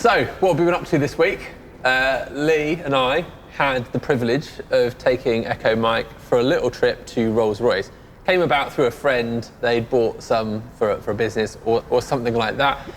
So, what have we been up to this week? Lee and I had the privilege of taking Echo Mike for a little trip to Rolls Royce. Came about through a friend. They'd bought some for a business or something like that.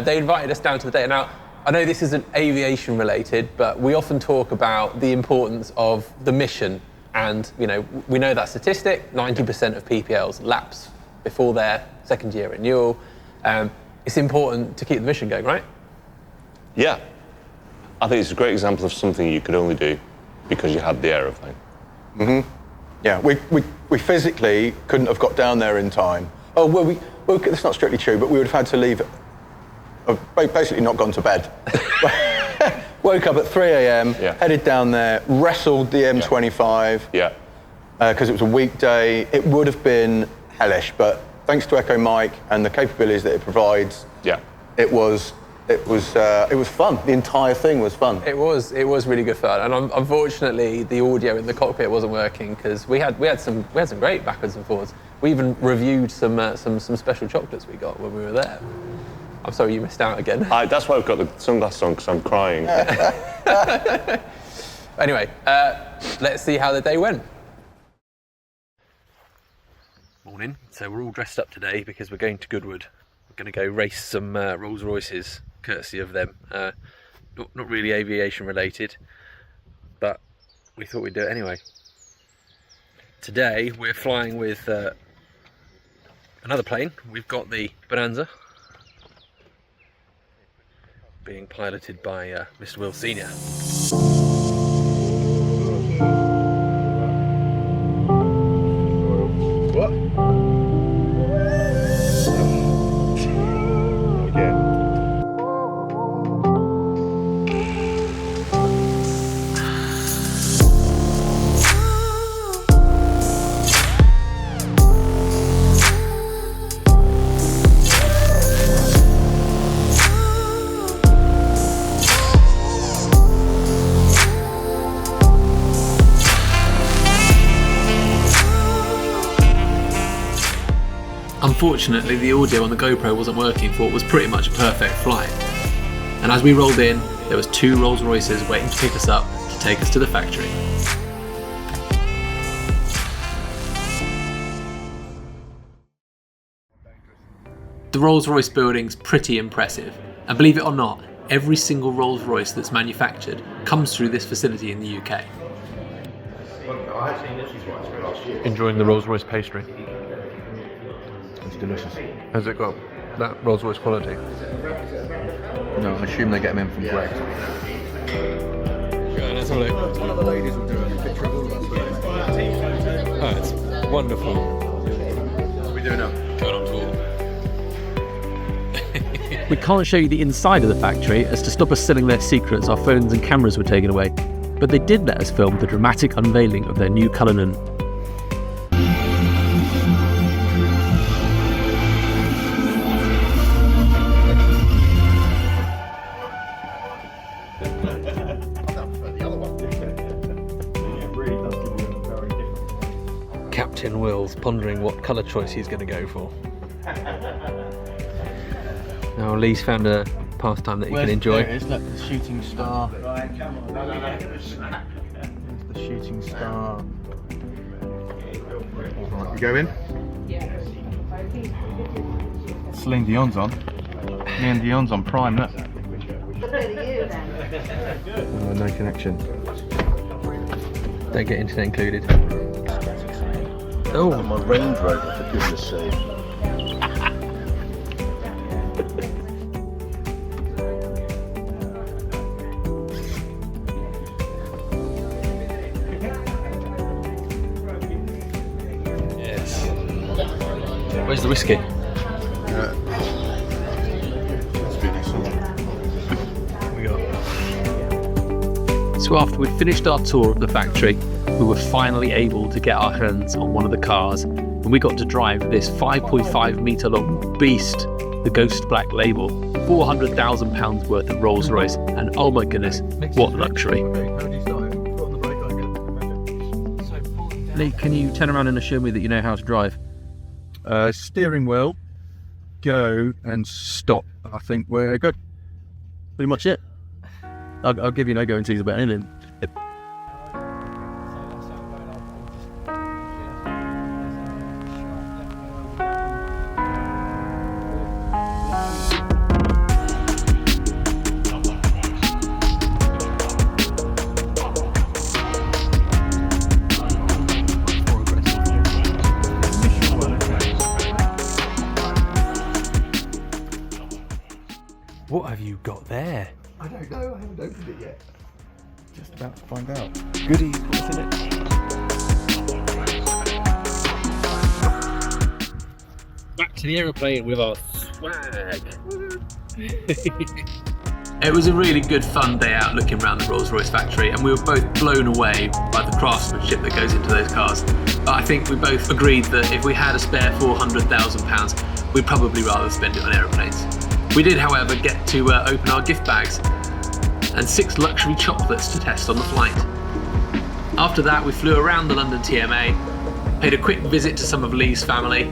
They invited us down to the day. Now, I know this isn't aviation related, but we often talk about the importance of the mission. And, you know, we know that statistic, 90% of PPLs lapse before their second year renewal. It's important to keep the mission going, right? Yeah. I think it's a great example of something you could only do because you had the aeroplane. Mm-hmm. Yeah, we physically couldn't have got down there in time. Oh, well, that's not strictly true, but we would have had to leave, basically not gone to bed. Woke up at 3 a.m, headed down there, wrestled the M25. Yeah. Because it was a weekday. It would have been hellish, but thanks to Echo Mike and the capabilities that it provides, it was fun. The entire thing was fun. It was really good fun, and unfortunately the audio in the cockpit wasn't working because we had some great backwards and forwards. We even reviewed some special chocolates we got when we were there. I'm sorry you missed out again. That's why I've got the sunglasses on, because I'm crying. Anyway, let's see how the day went. Morning. So we're all dressed up today because we're going to Goodwood. We're going to go race some Rolls Royces, courtesy of them. Not really aviation related, but we thought we'd do it anyway. Today we're flying with another plane. We've got the Bonanza, being piloted by Mr. Will Senior. What? Unfortunately, the audio on the GoPro wasn't working for what was pretty much a perfect flight. And as we rolled in, there was 2 Rolls Royces waiting to pick us up to take us to the factory. The Rolls Royce building's pretty impressive, and believe it or not, every single Rolls Royce that's manufactured comes through this facility in the UK. Enjoying the Rolls Royce pastry? It's delicious. Has it got that Rolls Royce quality? No, I assume they get them in from Greg. Yeah, let's have a look. One of the ladies will do a picture of all of us. Oh, it's wonderful. What are we doing now? Going on tour. We can't show you the inside of the factory as to stop us selling their secrets, our phones and cameras were taken away, but they did let us film the dramatic unveiling of their new Cullinan. Captain Will's pondering what colour choice he's going to go for. Now Lee's found a pastime that he can enjoy. There it is, look, the shooting star. There's the shooting star. Right, we go in? Celine Dion's on. Me and Dion's on Prime, look. Oh, no connection. Don't get internet included. Oh, my Range Rover, for goodness sake. Yes. Where's the whiskey? So after we'd finished our tour of the factory, we were finally able to get our hands on one of the cars, and we got to drive this 5.5 metre long beast, the Ghost Black Label, £400,000 worth of Rolls Royce, and oh my goodness, what luxury. Lee, can you turn around and assure me that you know how to drive? Steering wheel, go and stop. I think we're good. pretty much it. I'll give you no guarantees about anything. What have you got there? I don't know, I haven't opened it yet. Just about to find out. Goodies, what's in it? Back to the aeroplane with our swag. It was a really good fun day out looking around the Rolls Royce factory, and we were both blown away by the craftsmanship that goes into those cars. But I think we both agreed that if we had a spare £400,000, we'd probably rather spend it on aeroplanes. We did, however, get to open our gift bags and 6 luxury chocolates to test on the flight. After that, we flew around the London TMA, paid a quick visit to some of Lee's family,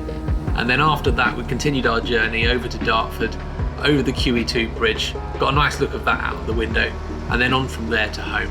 and then after that, we continued our journey over to Dartford, over the QE2 bridge, got a nice look of that out of the window, and then on from there to home.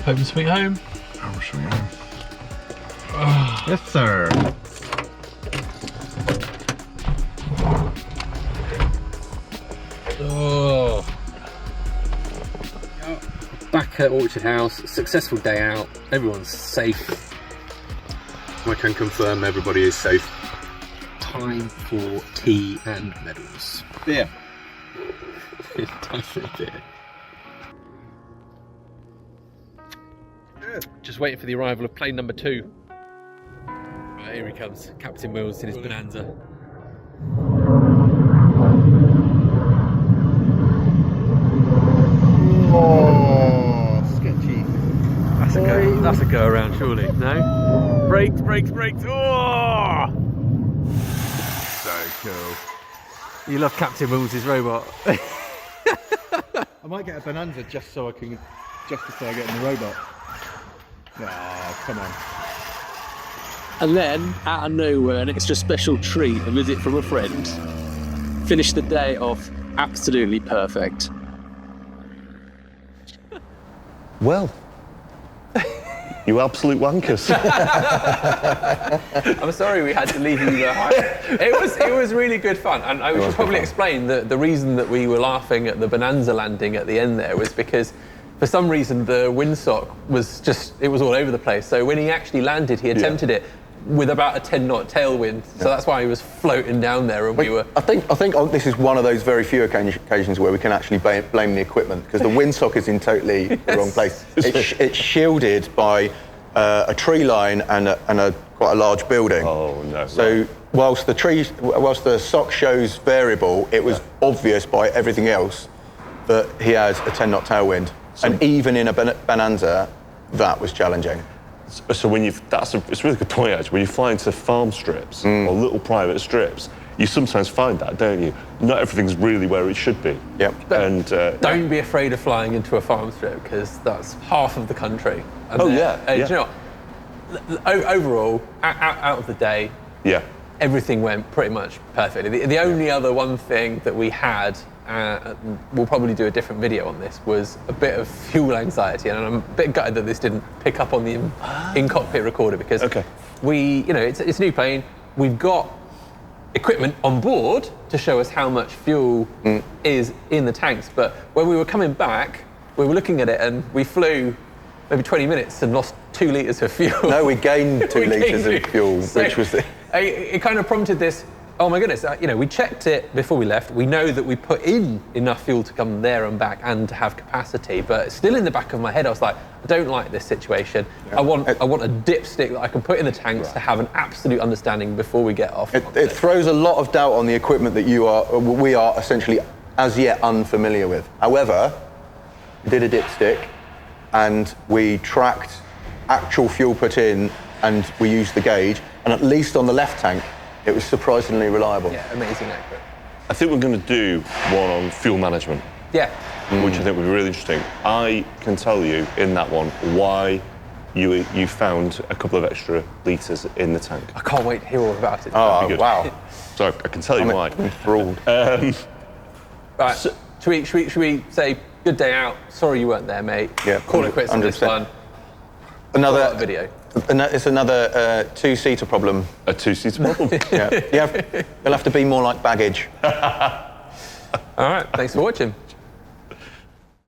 Home sweet home. Home sweet home. Oh. Yes, sir. Oh. Back at Orchard House, successful day out. Everyone's safe. I can confirm everybody is safe. Time for tea and medals. Beer. Time for a beer. Just waiting for the arrival of plane number 2. Right, here he comes, Captain Wills in his Bonanza. Oh, sketchy. That's a go around, surely. No? Brakes. Oh! So cool. You love Captain Wills' robot. I might get a Bonanza just so I can justify getting the robot. Oh, come on. And then, out of nowhere, an extra special treat, a visit from a friend. Finished the day off absolutely perfect. Well, you absolute wankers. I'm sorry we had to leave you behind. It was really good fun, and I should probably explain that the reason that we were laughing at the Bonanza landing at the end there was because for some reason the windsock was all over the place. So when he actually landed, he attempted it with about a 10-knot tailwind. So that's why he was floating down there, and we were. I think this is one of those very few occasions where we can actually blame the equipment, because the windsock is in totally the wrong place. It's shielded by a tree line and quite a large building. Oh no! So whilst the sock shows variable, it was obvious by everything else that he had a 10-knot tailwind. And even in a Bonanza, that was challenging. So it's a really good point actually. When you fly into farm strips or little private strips, you sometimes find that, don't you? Not everything's really where it should be. Yep. And don't be afraid of flying into a farm strip, because that's half of the country. And Oh, do yeah. you know what? Overall, out of the day, yeah. everything went pretty much perfectly. The only other one thing that we had, we'll probably do a different video on this, was a bit of fuel anxiety, and I'm a bit gutted that this didn't pick up on the in-cockpit recorder, because it's a new plane. We've got equipment on board to show us how much fuel is in the tanks, but when we were coming back, we were looking at it and we flew maybe 20 minutes and lost 2 litres of fuel. No, we gained 2 litres of fuel, So which was it kind of prompted this, Oh my goodness, we checked it before we left. We know that we put in enough fuel to come there and back and to have capacity, but still in the back of my head, I was like, I don't like this situation. Yeah. I want a dipstick that I can put in the tanks to have an absolute understanding before we get off. It throws a lot of doubt on the equipment that we are essentially as yet unfamiliar with. However, we did a dipstick and we tracked actual fuel put in and we used the gauge, and at least on the left tank, it was surprisingly reliable. Yeah, amazing accurate. I think we're going to do one on fuel management. Yeah. Which I think would be really interesting. I can tell you in that one why you found a couple of extra litres in the tank. I can't wait to hear all about it. Oh, wow. So I can tell you why. Enthralled. Right, so, should we say good day out? Sorry you weren't there, mate. Yeah, call it quits on this 100%. one. Another video. It's another two-seater problem. A two-seater problem? Yeah. You'll have to be more like baggage. All right, thanks for watching.